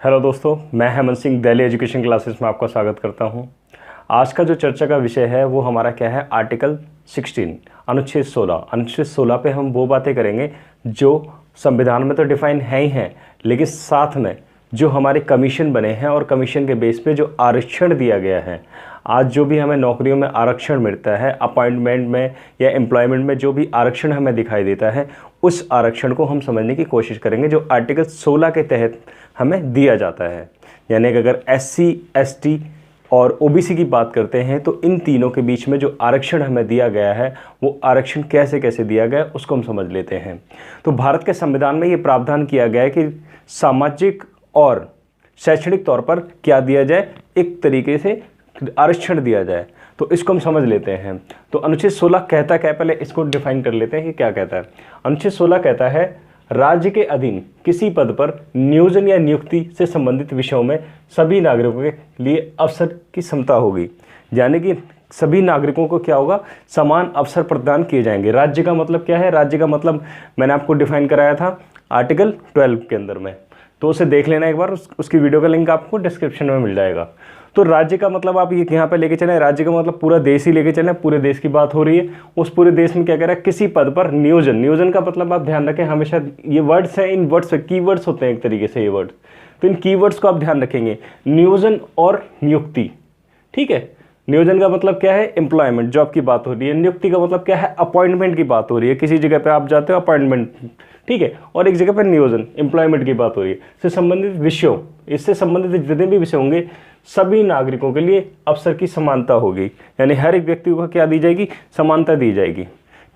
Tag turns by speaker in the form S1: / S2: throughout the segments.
S1: Hello दोस्तों, मैं Hemant Singh Delhi education classes में आपका स्वागत करता हूं। आज का जो चर्चा का विषय है वो हमारा क्या है, आर्टिकल 16 अनुच्छेद 16। अनुच्छेद 16 पे हम वो बातें करेंगे जो संविधान में तो डिफाइन है ही हैं, लेकिन साथ में जो हमारे कमीशन बने हैं और कमीशन के बेस पे जो आरक्षण दिया गया है, आज जो भी हमें नौकरियों में आरक्षण मिलता है, अपॉइंटमेंट में या एम्प्लॉयमेंट में जो भी आरक्षण हमें दिखाई देता है, उस आरक्षण को हम समझने की कोशिश करेंगे जो आर्टिकल 16 के तहत हमें दिया जाता है। यानी कि अगर SC, ST और OBC की बात करते हैं तो इन तीनों के बीच में जो आरक्षण हमें दिया गया है वो आरक्षण कैसे कैसे दिया गया है उसको हम समझ लेते हैं। तो भारत के संविधान में ये प्रावधान किया गया है कि सामाजिक और शैक्षणिक तौर पर क्या दिया जाए, एक तरीके से आरक्षण दिया जाए। तो इसको हम समझ लेते हैं। तो अनुच्छेद 16 कहता क्या है, पहले इसको डिफाइन कर लेते हैं कि क्या कहता है। अनुच्छेद 16 कहता है राज्य के अधीन किसी पद पर नियोजन या नियुक्ति से संबंधित विषयों में सभी नागरिकों के लिए अवसर की समता होगी। यानी कि सभी नागरिकों को क्या होगा, समान अवसर प्रदान किए जाएंगे। राज्य का मतलब क्या है, राज्य का मतलब मैंने आपको डिफाइन कराया था आर्टिकल 12 के अंदर में, तो उसे देख लेना एक बार, उसकी वीडियो का लिंक आपको डिस्क्रिप्शन में मिल जाएगा। तो राज्य का मतलब आप ये यहाँ पे लेके चलें, राज्य का मतलब पूरा देश ही लेके चलें, पूरे देश की बात हो रही है। उस पूरे देश में क्या कह रहा है, किसी पद पर नियोजन, नियोजन का मतलब आप ध्यान रखें, हमेशा ये वर्ड्स हैं, इन वर्ड्स पे कीवर्ड्स होते हैं एक तरीके से ये वर्ड्स, तो इन कीवर्ड्स को आप ध्यान रखेंगे, नियोजन और नियुक्ति। ठीक है, नियोजन का मतलब क्या है, एम्प्लॉयमेंट, जॉब की बात हो रही है। नियुक्ति का मतलब क्या है, अपॉइंटमेंट की बात हो रही है, किसी जगह पे आप जाते हो अपॉइंटमेंट, ठीक है, और एक जगह पर नियोजन, एम्प्लॉयमेंट की बात हो रही है। इससे संबंधित विषयों, इससे संबंधित जितने भी विषय होंगे सभी नागरिकों के लिए अवसर की समानता होगी। यानी हर एक व्यक्ति को क्या दी जाएगी, समानता दी जाएगी।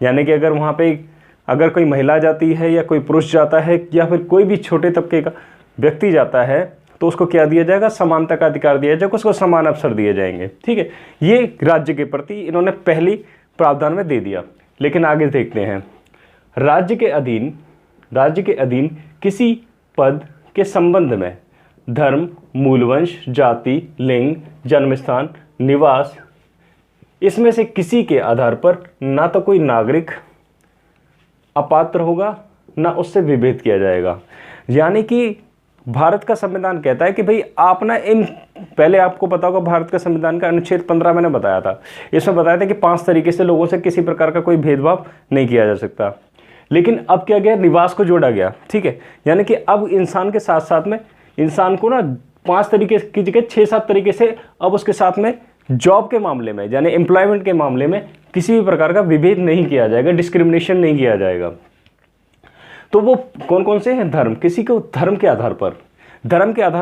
S1: यानी कि अगर वहाँ पे अगर कोई महिला जाती है या कोई पुरुष जाता है या फिर कोई भी छोटे तबके का व्यक्ति जाता है तो उसको क्या दिया जाएगा, समानता का अधिकार दिया जाएगा, उसको समान अवसर दिए जाएंगे। ठीक है, ये राज्य के प्रति इन्होंने पहली प्रावधान में दे दिया। लेकिन आगे देखते हैं, राज्य के अधीन किसी पद के संबंध में धर्म, मूलवंश, जाति, लिंग, जन्मस्थान, निवास, इसमें से किसी के आधार पर ना तो कोई नागरिक अपात्र होगा ना उससे विभेद किया जाएगा। यानी कि भारत का संविधान कहता है कि भाई आप ना इन, पहले आपको पता होगा भारत का संविधान का अनुच्छेद 15 मैंने बताया था, इसमें बताया था कि 5 तरीके से लोगों से किसी प्रकार का कोई भेदभाव नहीं किया जा सकता। लेकिन अब क्या गया, निवास को जोड़ा गया। ठीक है, यानी कि अब इंसान के साथ साथ में इंसान को ना 5 तरीके की जगह 6-7 तरीके से अब उसके साथ में जॉब के मामले में, यानी एम्प्लॉयमेंट के मामले में किसी भी प्रकार का विभेद नहीं किया जाएगा, डिस्क्रिमिनेशन नहीं किया जाएगा। तो वो कौन कौन से हैं, धर्म, किसी को धर्म के आधार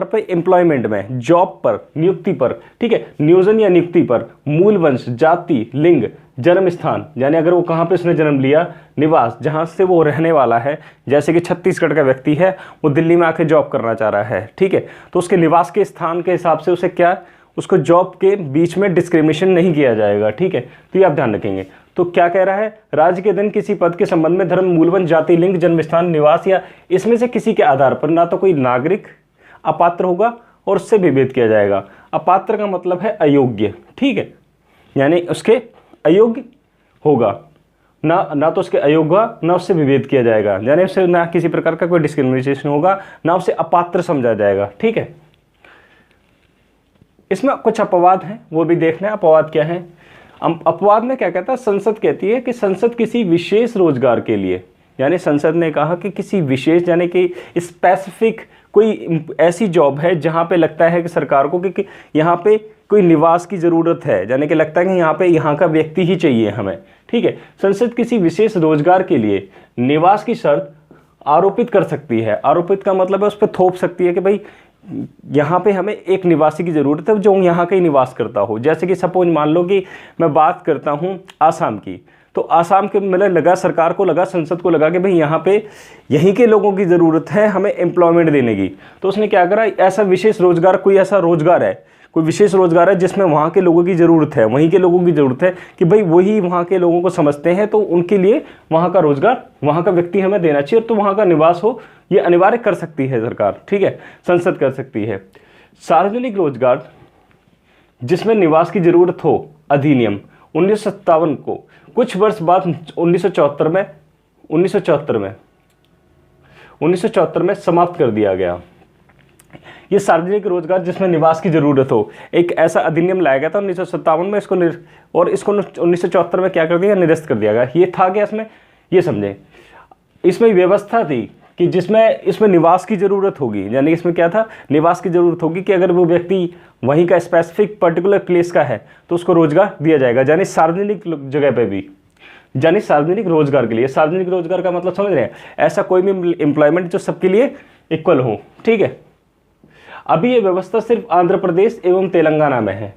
S1: पर एम्प्लॉयमेंट में, जॉब पर, नियुक्ति पर, ठीक है, नियोजन या नियुक्ति पर, मूल वंश, जाति, लिंग, जन्म स्थान, यानी अगर वो कहाँ पे उसने जन्म लिया, निवास, जहाँ से वो रहने वाला है। जैसे कि छत्तीसगढ़ का व्यक्ति है, वो दिल्ली में आके जॉब करना चाह रहा है, ठीक है, तो उसके निवास के स्थान के हिसाब से उसे क्या, उसको जॉब के बीच में डिस्क्रिमिनेशन नहीं किया जाएगा। ठीक है, तो ये आप ध्यान रखेंगे। तो क्या कह रहा है, राज्य के अधीन किसी पद के संबंध में धर्म, मूलवंश, जाति, लिंग, जन्म स्थान, निवास या इसमें से किसी के आधार पर ना तो कोई नागरिक अपात्र होगा और उससे विभेद किया जाएगा। अपात्र का मतलब है अयोग्य। ठीक है, यानी उसके अयोग्य होगा, ना तो उसके अयोग्य, ना उससे विभेद किया जाएगा, यानी उससे ना किसी प्रकार का कोई डिस्क्रिमिनेशन होगा, ना उसे अपात्र समझा जाएगा। ठीक है, इसमें कुछ अपवाद हैं, वो भी देखना है। अपवाद क्या है, अपवाद में क्या कहता है, संसद कहती है कि संसद किसी विशेष रोजगार के लिए, यानी संसद ने कहा कि किसी विशेष, यानी कि स्पेसिफिक कोई ऐसी जॉब है जहाँ पे लगता है कि सरकार को कि यहाँ पे कोई निवास की ज़रूरत है, यानी कि लगता है कि यहाँ पे यहाँ का व्यक्ति ही चाहिए हमें। ठीक है, संसद किसी विशेष रोजगार के लिए निवास की शर्त आरोपित कर सकती है। आरोपित का मतलब है उस पर थोप सकती है कि भाई यहाँ पे हमें एक निवासी की ज़रूरत है जो यहाँ का ही निवास करता हो। जैसे कि सपोज मान लो कि मैं बात करता हूँ आसाम की, तो आसाम के मतलब लगा, सरकार को लगा, संसद को लगा कि भाई यहाँ पे यहीं के लोगों की ज़रूरत है हमें एम्प्लॉयमेंट देने की। तो उसने क्या करा, ऐसा विशेष रोजगार, कोई ऐसा रोजगार है, कोई विशेष रोजगार है जिसमें वहाँ के लोगों की ज़रूरत है, वहीं के लोगों की ज़रूरत है कि भाई वही वहाँ के लोगों को समझते हैं, तो उनके लिए वहाँ का रोजगार, वहाँ का व्यक्ति हमें देना चाहिए, तो वहाँ का निवास हो, ये अनिवार्य कर सकती है सरकार। ठीक है, संसद कर सकती है। सार्वजनिक रोजगार जिसमें निवास की ज़रूरत हो, अधिनियम 1957 को कुछ वर्ष बाद 1974 में समाप्त कर दिया गया। ये सार्वजनिक रोजगार जिसमें निवास की जरूरत हो, एक ऐसा अधिनियम लाया गया था 1957 में, इसको और इसको 1974 में क्या कर दिया, निरस्त कर दिया गया। ये था क्या इसमें, ये समझें, इसमें व्यवस्था थी कि जिसमें इसमें निवास की ज़रूरत होगी, यानी इसमें क्या था, निवास की ज़रूरत होगी कि अगर वो व्यक्ति वहीं का स्पेसिफिक पर्टिकुलर प्लेस का है तो उसको रोजगार दिया जाएगा, यानी सार्वजनिक जगह पे भी, यानी सार्वजनिक रोजगार के लिए। सार्वजनिक रोजगार का मतलब समझ रहे हैं, ऐसा कोई भी एम्प्लॉयमेंट जो सबके लिए इक्वल हो, ठीक है। अभी ये व्यवस्था सिर्फ आंध्र प्रदेश एवं तेलंगाना में है।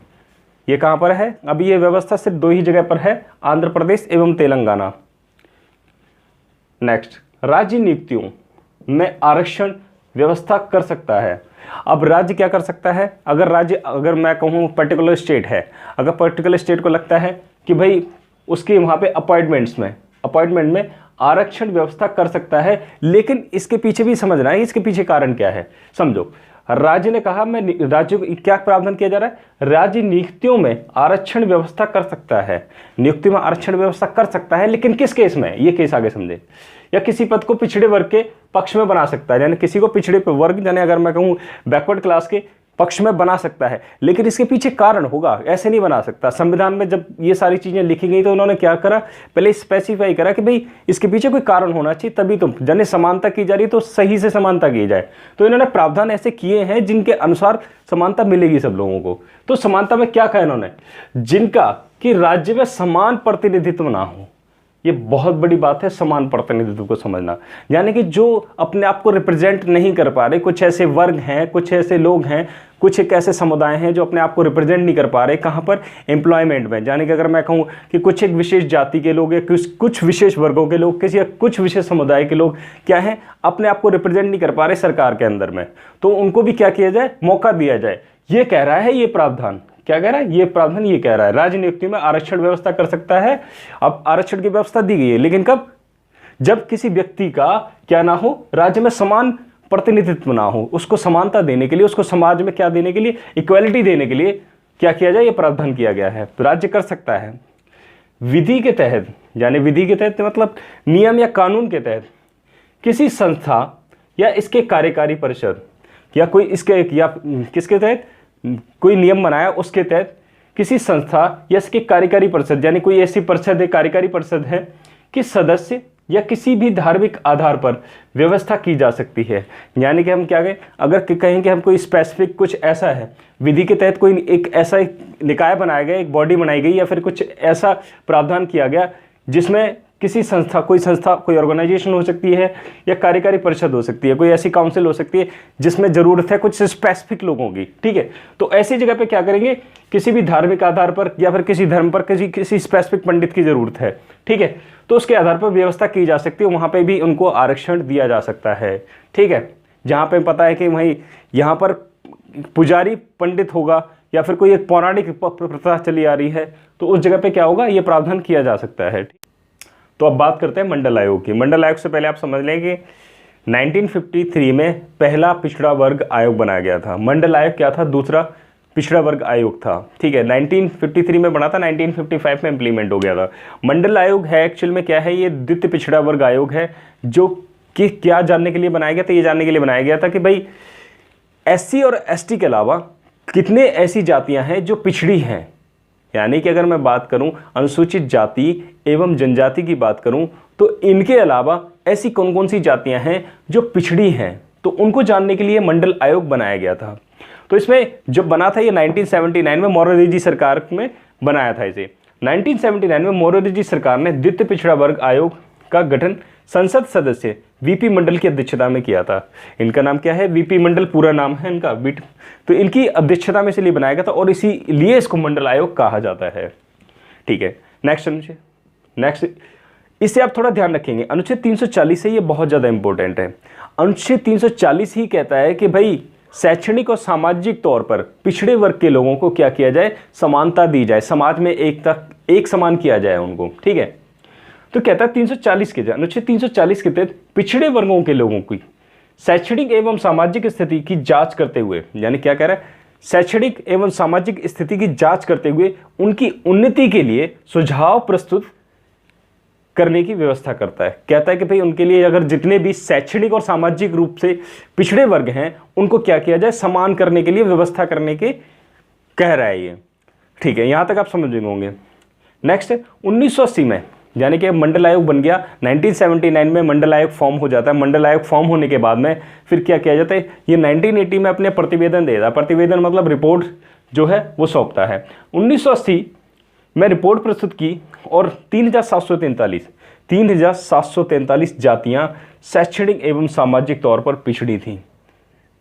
S1: ये कहाँ पर है, अभी ये व्यवस्था सिर्फ 2 ही जगह पर है, आंध्र प्रदेश एवं तेलंगाना। नेक्स्ट, राज्य नियुक्तियों में आरक्षण व्यवस्था कर सकता है। अब राज्य क्या कर सकता है, अगर मैं कहूँ पर्टिकुलर स्टेट है, अगर पर्टिकुलर स्टेट को लगता है कि भाई उसके वहाँ पे अपॉइंटमेंट में आरक्षण व्यवस्था कर सकता है, लेकिन इसके पीछे भी समझना है, इसके पीछे कारण क्या है समझो। राज्य ने कहा मैं राज्य को क्या प्रावधान किया जा रहा है, राज्य नियुक्तियों में आरक्षण व्यवस्था कर सकता है, नियुक्ति में आरक्षण व्यवस्था कर सकता है, लेकिन किस केस में, ये केस आगे समझे। या किसी पद को पिछड़े वर्ग के पक्ष में बना सकता है, यानी किसी को पिछड़े वर्ग, यानी अगर मैं कहूँ बैकवर्ड क्लास के पक्ष में बना सकता है, लेकिन इसके पीछे कारण होगा, ऐसे नहीं बना सकता। संविधान में जब ये सारी चीजें लिखी गई तो उन्होंने क्या करा, पहले स्पेसिफाई करा कि भाई इसके पीछे कोई कारण होना चाहिए, तभी तो जन समानता की जा रही तो सही से समानता की जाए। तो इन्होंने प्रावधान ऐसे किए हैं जिनके अनुसार समानता मिलेगी सब लोगों को। तो समानता में क्या कहा इन्होंने, जिनका कि राज्य में समान प्रतिनिधित्व ना हो। ये बहुत बड़ी बात है, समान प्रतिनिधित्व को समझना, यानी कि जो अपने आप को रिप्रेजेंट नहीं कर पा रहे, कुछ ऐसे वर्ग हैं, कुछ ऐसे लोग हैं, कुछ एक ऐसे समुदाय हैं जो अपने आप को रिप्रेजेंट नहीं कर पा रहे, कहाँ पर, एम्प्लॉयमेंट में। यानी कि अगर मैं कहूँ कि कुछ एक विशेष जाति के लोग या कुछ विशेष वर्गों के लोग, किसी कुछ विशेष समुदाय के लोग क्या है, अपने आप को रिप्रेजेंट नहीं कर पा रहे सरकार के अंदर में, तो उनको भी क्या किया जाए, मौका दिया जाए। ये कह रहा है ये प्रावधान, क्या कह रहा है ये प्रावधान, ये कह रहा है राज्य नियुक्ति में आरक्षण व्यवस्था कर सकता है। अब आरक्षण की व्यवस्था दी गई है, लेकिन कब, जब किसी व्यक्ति का क्या ना हो, राज्य में समान प्रतिनिधित्व ना हो, उसको समानता देने के लिए, उसको समाज में क्या देने के लिए, इक्वालिटी देने के लिए क्या किया जाए, ये प्रावधान किया गया है। तो राज्य कर सकता है विधि के तहत, यानी विधि के तहत मतलब नियम या कानून के तहत, किसी संस्था या इसके कार्यकारी परिषद या कोई इसके या किसके तहत कोई नियम बनाया, उसके तहत किसी संस्था या इसके कार्यकारी परिषद, यानी कोई ऐसी परिषद है, कार्यकारी परिषद है कि सदस्य या किसी भी धार्मिक आधार पर व्यवस्था की जा सकती है। यानी कि हम क्या कहें, अगर कहें कि हम कोई स्पेसिफिक कुछ ऐसा है, विधि के तहत कोई एक ऐसा निकाय बनाया गया, एक बॉडी बनाई गई, या फिर कुछ ऐसा प्रावधान किया गया जिसमें किसी संस्था, कोई ऑर्गेनाइजेशन हो सकती है या कार्यकारी परिषद हो सकती है, कोई ऐसी काउंसिल हो सकती है जिसमें जरूरत है कुछ स्पेसिफिक लोगों की, ठीक है। तो ऐसी जगह पे क्या करेंगे, किसी भी धार्मिक आधार पर या फिर किसी धर्म पर किसी स्पेसिफिक पंडित की जरूरत है, ठीक है, तो उसके आधार पर व्यवस्था की जा सकती है, वहां पर भी उनको आरक्षण दिया जा सकता है, ठीक है। जहाँ पे पता है कि वहीं यहाँ पर पुजारी पंडित होगा या फिर कोई एक पौराणिक प्रथा चली आ रही है, तो उस जगह पे क्या होगा, ये प्रावधान किया जा सकता है। तो अब बात करते हैं मंडल आयोग की। मंडल आयोग से पहले आप समझ लें कि 1953 में पहला पिछड़ा वर्ग आयोग बनाया गया था। मंडल आयोग क्या था, दूसरा पिछड़ा वर्ग आयोग था, ठीक है। 1953 में बना था, 1955 में इंप्लीमेंट हो गया था। मंडल आयोग है एक्चुअल में क्या है, ये द्वितीय पिछड़ा वर्ग आयोग है, जो कि क्या जानने के लिए बनाया गया था, ये जानने के लिए बनाया गया था कि भाई एससी और एसटी के अलावा कितने ऐसी जातियां हैं जो पिछड़ी हैं। यानी कि अगर मैं बात करूं अनुसूचित जाति एवं जनजाति की बात करूं, तो इनके अलावा ऐसी कौन कौन सी जातियां हैं जो पिछड़ी हैं, तो उनको जानने के लिए मंडल आयोग बनाया गया था। तो इसमें जब बना था ये 1979 में मोरारजी सरकार में बनाया था इसे। 1979 में मोरारजी सरकार ने द्वितीय पिछड़ा वर्ग आयोग का गठन संसद सदस्य वीपी मंडल की अध्यक्षता में किया था। इनका नाम क्या है, वीपी मंडल पूरा नाम है इनका, तो इनकी अध्यक्षता में इसलिए बनाया गया था और इसीलिए इसको मंडल आयोग कहा जाता है, ठीक है। नेक्स्ट इससे आप थोड़ा ध्यान रखेंगे, अनुच्छेद 340 है, ये बहुत ज़्यादा इंपॉर्टेंट है। अनुच्छेद 340 ही कहता है कि भाई शैक्षणिक और सामाजिक तौर पर पिछड़े वर्ग के लोगों को क्या किया जाए, समानता दी जाए, समाज में एक समान किया जाए उनको, ठीक है। तो कहता है 340 के अनुच्छेद 340 के तहत पिछड़े वर्गों के लोगों की शैक्षणिक एवं सामाजिक स्थिति की जांच करते हुए, यानी क्या कह रहा है, शैक्षणिक एवं सामाजिक स्थिति की जांच करते हुए उनकी उन्नति के लिए सुझाव प्रस्तुत करने की व्यवस्था करता है। कहता है कि भाई उनके लिए अगर जितने भी शैक्षणिक और सामाजिक रूप से पिछड़े वर्ग हैं उनको क्या किया जाए, समान करने के लिए व्यवस्था करने के कह रहा है ये। ठीक है, यहाँ तक आप समझ गए होंगे। नेक्स्ट 1980 में यानी कि मंडल आयोग बन गया। 1979 में मंडल आयोग फॉर्म हो जाता है। मंडल आयोग फॉर्म होने के बाद में फिर क्या किया जाता है, ये 1980 में अपने प्रतिवेदन देता है। प्रतिवेदन मतलब रिपोर्ट जो है वो सौंपता है। 1980 में रिपोर्ट प्रस्तुत की और 3743 जातियां शैक्षणिक एवं सामाजिक तौर पर पिछड़ी थीं।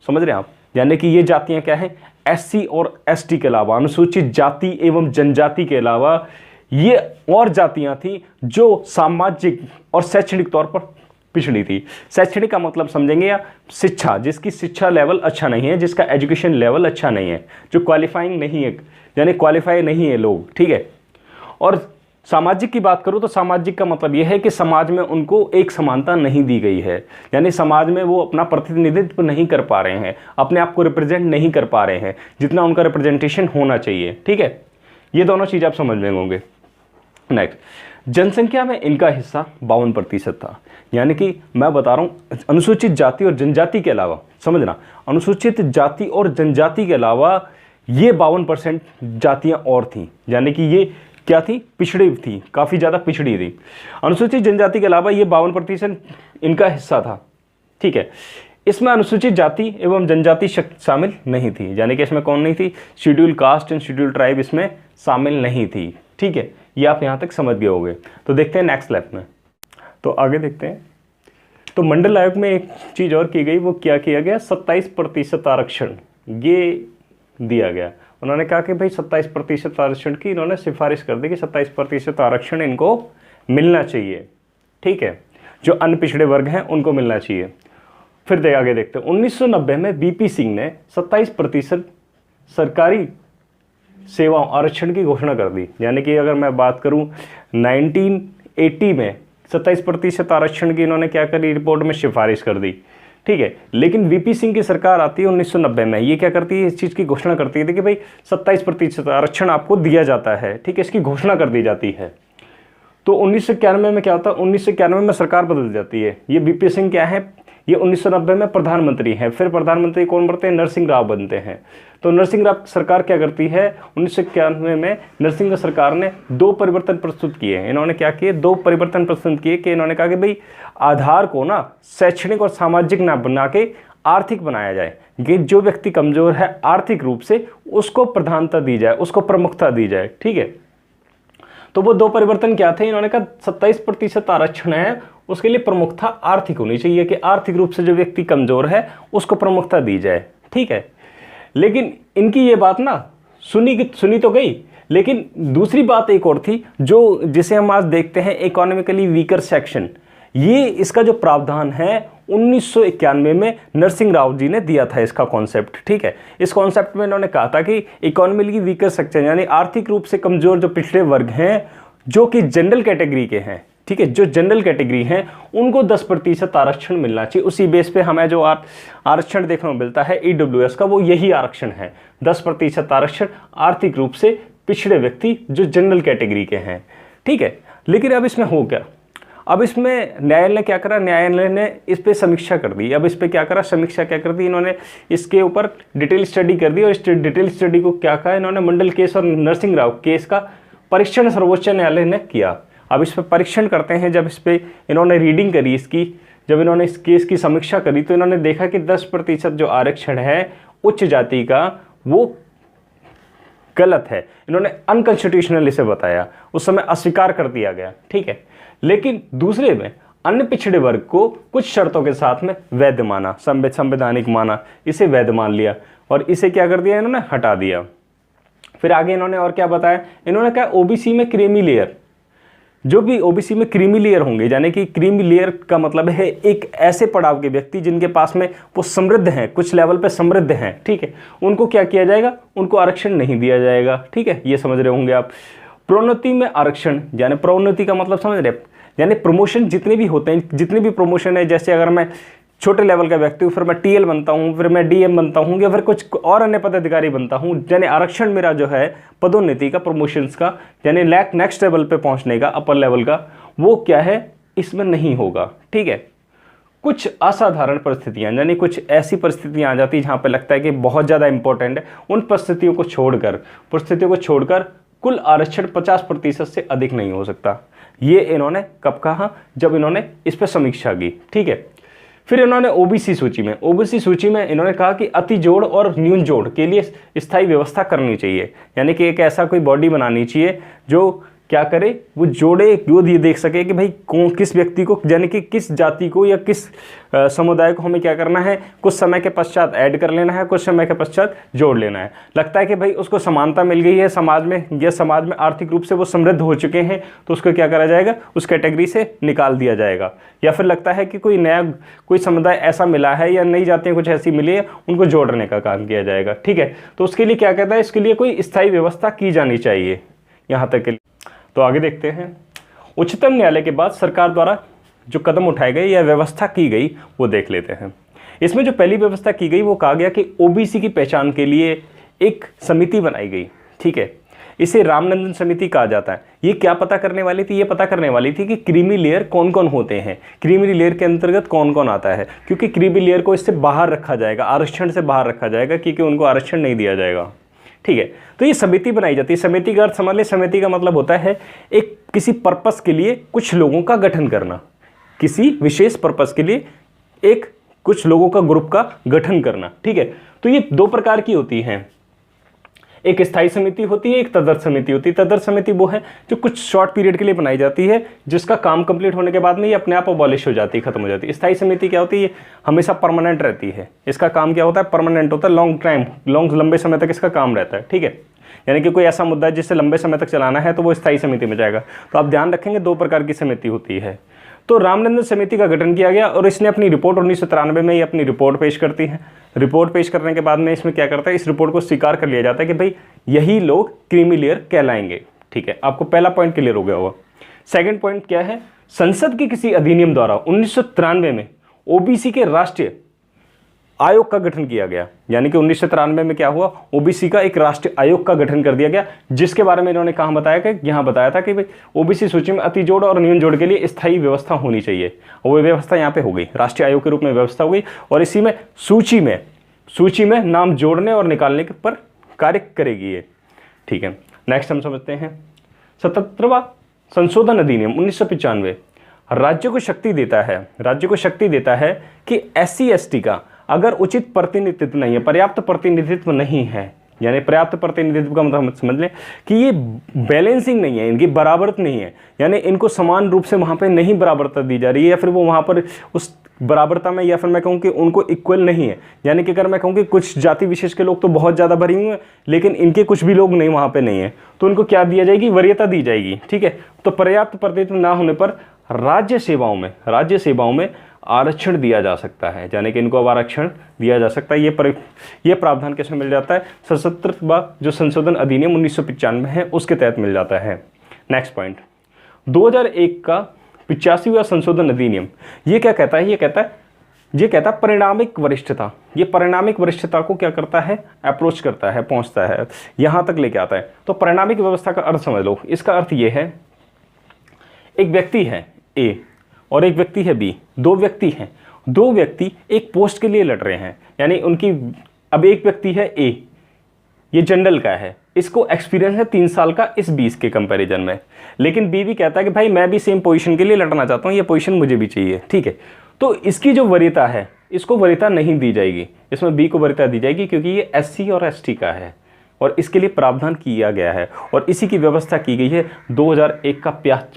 S1: समझ रहे हैं आप, यानी कि ये जातियां क्या हैं, एससी और एसटी के अलावा, अनुसूचित जाति एवं जनजाति के अलावा ये और जातियां थी जो सामाजिक और शैक्षणिक तौर पर पिछड़ी थी। शैक्षणिक का मतलब समझेंगे या शिक्षा, जिसकी शिक्षा लेवल अच्छा नहीं है, जिसका एजुकेशन लेवल अच्छा नहीं है, जो क्वालिफाइंग नहीं है, यानी क्वालिफाई नहीं है लोग। ठीक है, और सामाजिक की बात करूँ तो सामाजिक का मतलब यह है कि समाज में उनको एक समानता नहीं दी गई है, यानी समाज में वो अपना प्रतिनिधित्व नहीं कर पा रहे हैं, अपने आप को रिप्रेजेंट नहीं कर पा रहे हैं जितना उनका रिप्रेजेंटेशन होना चाहिए। ठीक है, ये दोनों चीज़ आप समझ में होंगे। नेक्स्ट, जनसंख्या में इनका हिस्सा 52% था। यानी कि मैं बता रहा हूँ अनुसूचित जाति और जनजाति के अलावा, समझना, अनुसूचित जाति और जनजाति के अलावा ये 52% जातियाँ और थीं, यानी कि ये क्या थी, पिछड़ी थी, काफ़ी ज़्यादा पिछड़ी थी। अनुसूचित जनजाति के अलावा ये 52% इनका हिस्सा था। ठीक है, इसमें अनुसूचित जाति एवं जनजाति शामिल नहीं थी, यानी कि इसमें कौन नहीं थी, schedule caste and schedule tribe इसमें शामिल नहीं थी। ठीक है, ये आप यहाँ तक समझ गए होंगे। तो देखते हैं नेक्स्ट स्लाइड में, तो आगे देखते हैं। तो मंडल आयोग में एक चीज़ और की गई, वो क्या किया गया, 27% आरक्षण ये दिया गया। उन्होंने कहा कि भाई 27% आरक्षण की इन्होंने सिफारिश कर दी कि 27% आरक्षण इनको मिलना चाहिए। ठीक है, जो अन्य पिछड़े वर्ग हैं उनको मिलना चाहिए। फिर आगे देखते हैं, 1990 में बीपी सिंह ने 27% सरकारी सेवाओं आरक्षण की घोषणा कर दी। यानी कि अगर मैं बात करूं 1980 में 27% आरक्षण की इन्होंने क्या करी, रिपोर्ट में सिफारिश कर दी। ठीक है, लेकिन वीपी सिंह की सरकार आती है 1990 में, ये क्या करती है, इस चीज़ की घोषणा करती है कि भाई 27% आरक्षण आपको दिया जाता है। ठीक है, इसकी घोषणा कर दी जाती है। तो 1991 में क्या होता है, 1991 में सरकार बदल जाती है। ये वीपी सिंह क्या है, ये 1990 में प्रधानमंत्री हैं। फिर प्रधानमंत्री कौन बनते हैं, नरसिंह राव बनते हैं। तो नरसिंह राव सरकार क्या करती है, 1991 में नरसिंह सरकार ने 2 परिवर्तन प्रस्तुत किए। इन्होंने क्या किए, 2 परिवर्तन प्रस्तुत किए कि इन्होंने कहा कि भाई आधार को ना शैक्षणिक और सामाजिक ना बना के आर्थिक बनाया जाए, कि जो व्यक्ति कमजोर है आर्थिक रूप से उसको प्रधानता दी जाए, उसको प्रमुखता दी जाए। ठीक है, तो वो 2 परिवर्तन क्या थे, इन्होंने कहा 27% आरक्षण है, उसके लिए प्रमुखता आर्थिक होनी चाहिए, कि आर्थिक रूप से जो व्यक्ति कमजोर है उसको प्रमुखता दी जाए। ठीक है, लेकिन इनकी ये बात ना सुनी तो गई, लेकिन दूसरी बात एक और थी, जो जिसे हम आज देखते हैं इकोनॉमिकली वीकर सेक्शन। ये इसका जो प्रावधान है 1991 में नरसिंह राव जी ने दिया था इसका कॉन्सेप्ट। ठीक है, इस कॉन्सेप्ट में इन्होंने कहा था कि इकोनॉमिकली वीकर सेक्शन यानी आर्थिक रूप से कमजोर जो पिछड़े वर्ग हैं, जो कि जनरल कैटेगरी के हैं, ठीक है, जो जनरल कैटेगरी हैं उनको 10% आरक्षण मिलना चाहिए। उसी बेस पे हमें जो आरक्षण देखने को मिलता है ईडब्ल्यूएस का, वो यही आरक्षण है, 10% आरक्षण आर्थिक रूप से पिछड़े व्यक्ति जो जनरल कैटेगरी के हैं। ठीक है, लेकिन अब इसमें हो क्या, अब इसमें न्यायालय ने क्या करा, न्यायालय ने इस पे समीक्षा कर दी। अब इस पे क्या करा, समीक्षा क्या कर दी, इन्होंने इसके ऊपर डिटेल स्टडी कर दी, और इस डिटेल स्टडी को क्या कहा इन्होंने, मंडल केस और नरसिंह राव केस का परीक्षण सर्वोच्च न्यायालय ने किया। अब इस पर परीक्षण करते हैं, जब इस पर इन्होंने रीडिंग करी इसकी, जब इन्होंने इस केस की समीक्षा करी तो इन्होंने देखा कि 10% जो आरक्षण है उच्च जाति का वो गलत है, इन्होंने अनकॉन्स्टिट्यूशनल इसे बताया, उस समय अस्वीकार कर दिया गया। ठीक है, लेकिन दूसरे में अन्य पिछड़े वर्ग को कुछ शर्तों के साथ में वैध माना, संवैधानिक माना, इसे वैध मान लिया और इसे क्या कर दिया इन्होंने, हटा दिया। फिर आगे इन्होंने और क्या बताया, इन्होंने कहा ओबीसी में क्रीमी लेयर, जो भी ओबीसी में क्रीमी लेयर होंगे, यानी कि क्रीमी लेयर का मतलब है एक ऐसे पड़ाव के व्यक्ति जिनके पास में वो समृद्ध हैं, कुछ लेवल पे समृद्ध हैं। ठीक है, उनको क्या किया जाएगा, उनको आरक्षण नहीं दिया जाएगा। ठीक है, ये समझ रहे होंगे आप। प्रोन्नति में आरक्षण, यानी प्रोन्नति का मतलब समझ रहे, यानी प्रमोशन जितने भी होते हैं, जितने भी प्रमोशन है, जैसे अगर मैं छोटे लेवल का व्यक्ति हूँ, फिर मैं टीएल बनता हूँ, फिर मैं डीएम बनता हूँ, या फिर कुछ और अन्य पदाधिकारी बनता हूँ, यानी आरक्षण मेरा जो है पदोन्नति का, प्रमोशंस का, यानी नेक्स्ट लेवल पे पहुँचने का, अपर लेवल का, वो क्या है, इसमें नहीं होगा। ठीक है, कुछ असाधारण परिस्थितियां, यानी कुछ ऐसी परिस्थितियां आ जाती है जहाँ पे लगता है कि बहुत ज़्यादा इंपॉर्टेंट है, उन परिस्थितियों को छोड़कर कुल आरक्षण 50% से अधिक नहीं हो सकता। ये इन्होंने कब कहा, जब इन्होंने इस पर समीक्षा की। ठीक है, फिर इन्होंने ओबीसी सूची में इन्होंने कहा कि अति जोड़ और न्यून जोड़ के लिए स्थायी व्यवस्था करनी चाहिए, यानी कि एक ऐसा कोई बॉडी बनानी चाहिए जो क्या करे, वो जोड़े, वो ये देख सके कि भाई कौन किस व्यक्ति को, यानी कि किस जाति को या किस समुदाय को हमें क्या करना है, कुछ समय के पश्चात ऐड कर लेना है, कुछ समय के पश्चात जोड़ लेना है। लगता है कि भाई उसको समानता मिल गई है समाज में, या समाज में आर्थिक रूप से वो समृद्ध हो चुके हैं, तो उसको क्या करा जाएगा, उस कैटेगरी से निकाल दिया जाएगा। या फिर लगता है कि कोई समुदाय ऐसा मिला है या नई जातियाँ कुछ ऐसी मिली है, उनको जोड़ने का काम किया जाएगा। ठीक है, तो उसके लिए क्या कहता है, इसके लिए कोई स्थायी व्यवस्था की जानी चाहिए, यहाँ तक के लिए। तो आगे देखते हैं, उच्चतम न्यायालय के बाद सरकार द्वारा जो कदम उठाए गए या व्यवस्था की गई वो देख लेते हैं। इसमें जो पहली व्यवस्था की गई वो कहा गया कि ओबीसी की पहचान के लिए एक समिति बनाई गई। ठीक है, इसे रामनंदन समिति कहा जाता है। ये क्या पता करने वाली थी, ये पता करने वाली थी कि क्रीमी लेयर कौन कौन होते हैं, क्रीमी लेयर के अंतर्गत कौन कौन आता है, क्योंकि क्रीमी लेयर को इससे बाहर रखा जाएगा, आरक्षण से बाहर रखा जाएगा, क्योंकि उनको आरक्षण नहीं दिया जाएगा। ठीक है, तो ये समिति बनाई जाती है। समिति का अर्थ समझ लें, समिति का मतलब होता है एक किसी पर्पस के लिए कुछ लोगों का गठन करना, किसी विशेष पर्पस के लिए एक कुछ लोगों का ग्रुप का गठन करना। ठीक है, तो ये दो प्रकार की होती हैं, एक स्थायी समिति होती है, एक तदर्थ समिति होती है। तदर्थ समिति वो है जो कुछ शॉर्ट पीरियड के लिए बनाई जाती है, जिसका काम कंप्लीट होने के बाद में ये अपने आप अबॉलिश हो जाती है, खत्म हो जाती है। स्थायी समिति क्या होती है, हमेशा परमानेंट रहती है, इसका काम क्या होता है, परमानेंट होता है, लंबे समय तक इसका काम रहता है। ठीक है, यानी कि कोई ऐसा मुद्दा है जिससे लंबे समय तक चलाना है तो वो स्थायी समिति में जाएगा। तो आप ध्यान रखेंगे दो प्रकार की समिति होती है। तो रामनंदन समिति का गठन किया गया और इसने अपनी रिपोर्ट 1993 में ये अपनी रिपोर्ट पेश करती है। रिपोर्ट पेश करने के बाद में इसमें क्या करता है, इस रिपोर्ट को स्वीकार कर लिया जाता है कि भाई यही लोग क्रीमी लेयर कहलाएंगे। ठीक है, आपको पहला पॉइंट क्लियर हो गया होगा। सेकंड पॉइंट क्या है, संसद के किसी अधिनियम द्वारा 1993 में ओबीसी के राष्ट्रीय आयोग का गठन किया गया, यानी कि 1993 में क्या हुआ, ओबीसी का एक राष्ट्रीय आयोग का गठन कर दिया गया, जिसके बारे में इन्होंने कहाँ बताया कि यहाँ बताया था कि भाई ओबीसी सूची में अति जोड़ और न्यून जोड़ के लिए स्थायी व्यवस्था होनी चाहिए, और वो व्यवस्था यहाँ पे हो गई, राष्ट्रीय आयोग के रूप में व्यवस्था हो गई, और इसी में सूची में नाम जोड़ने और निकालने के पर कार्य करेगी ये। ठीक है, नेक्स्ट हम समझते हैं 77वां संशोधन अधिनियम 1995 राज्य को शक्ति देता है कि SC/ST का अगर उचित प्रतिनिधित्व नहीं है, पर्याप्त प्रतिनिधित्व नहीं है, यानी पर्याप्त प्रतिनिधित्व का मतलब समझ लें कि ये बैलेंसिंग नहीं है, इनकी बराबरता नहीं है, यानी इनको समान रूप से वहाँ पे नहीं बराबरता दी जा रही है, या फिर वो वहाँ पर उस बराबरता में, या फिर मैं कहूँ कि उनको इक्वल नहीं है। यानी कि अगर मैं कहूँ कि कुछ जाति विशेष के लोग तो बहुत ज़्यादा भरे हुए हैं, लेकिन इनके कुछ भी लोग नहीं वहाँ पर नहीं है, तो उनको क्या दिया जाएगी, वरीयता दी जाएगी। ठीक है, तो पर्याप्त प्रतिनिधित्व ना होने पर राज्य सेवाओं में आरक्षण दिया जा सकता है, यानी कि इनको अब आरक्षण दिया जा सकता है। ये प्रावधान कैसे मिल जाता है, 77वां जो संशोधन अधिनियम 1995 है उसके तहत मिल जाता है। नेक्स्ट पॉइंट, 2001 का 85वां संशोधन अधिनियम ये क्या कहता है, ये कहता है परिणामिक वरिष्ठता। ये परिणामिक वरिष्ठता को क्या करता है, अप्रोच करता है, पहुंचता है, यहाँ तक लेके आता है। तो परिणामिक व्यवस्था का अर्थ समझ लो। इसका अर्थ ये है, एक व्यक्ति है A और एक व्यक्ति है B, दो व्यक्ति एक पोस्ट के लिए लड़ रहे हैं, यानी उनकी अब एक व्यक्ति है A, ये जनरल का है, इसको एक्सपीरियंस है 3 साल का इस 20 के कंपैरिजन में, लेकिन B भी कहता है कि भाई मैं भी सेम पोजीशन के लिए लड़ना चाहता हूँ, ये पोजीशन मुझे भी चाहिए। ठीक है, तो इसकी जो वरीयता है, इसको वरीयता नहीं दी जाएगी, इसमें B को वरीयता दी जाएगी क्योंकि ये SC और ST का है और इसके लिए प्रावधान किया गया है, और इसी की व्यवस्था की गई है 2001 का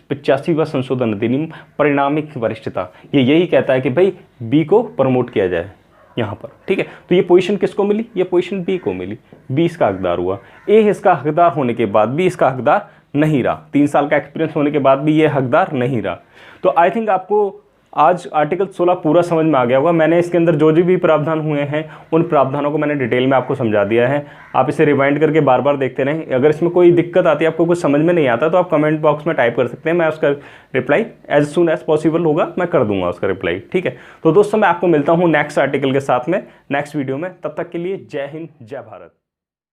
S1: 85वां संशोधन अधिनियम परिणामिक वरिष्ठता। ये यही कहता है कि भाई B को प्रमोट किया जाए यहाँ पर। ठीक है, तो ये पोजीशन किसको मिली, ये पोजीशन B को मिली, B इसका हकदार हुआ। A इसका हकदार होने के बाद भी इसका हकदार नहीं रहा, 3 साल का एक्सपीरियंस होने के बाद भी ये हकदार नहीं रहा। तो आई थिंक आपको आज आर्टिकल 16 पूरा समझ में आ गया होगा। मैंने इसके अंदर जो भी प्रावधान हुए हैं उन प्रावधानों को मैंने डिटेल में आपको समझा दिया है। आप इसे रिवाइंड करके बार बार देखते रहें। अगर इसमें कोई दिक्कत आती है, आपको कुछ समझ में नहीं आता, तो आप कमेंट बॉक्स में टाइप कर सकते हैं। मैं उसका reply as soon as possible होगा मैं कर दूंगा उसका रिप्लाई, ठीक है। तो दोस्तों मैं आपको मिलता हूँ नेक्स्ट आर्टिकल के साथ में नेक्स्ट वीडियो में। तब तक के लिए जय हिंद, जय भारत।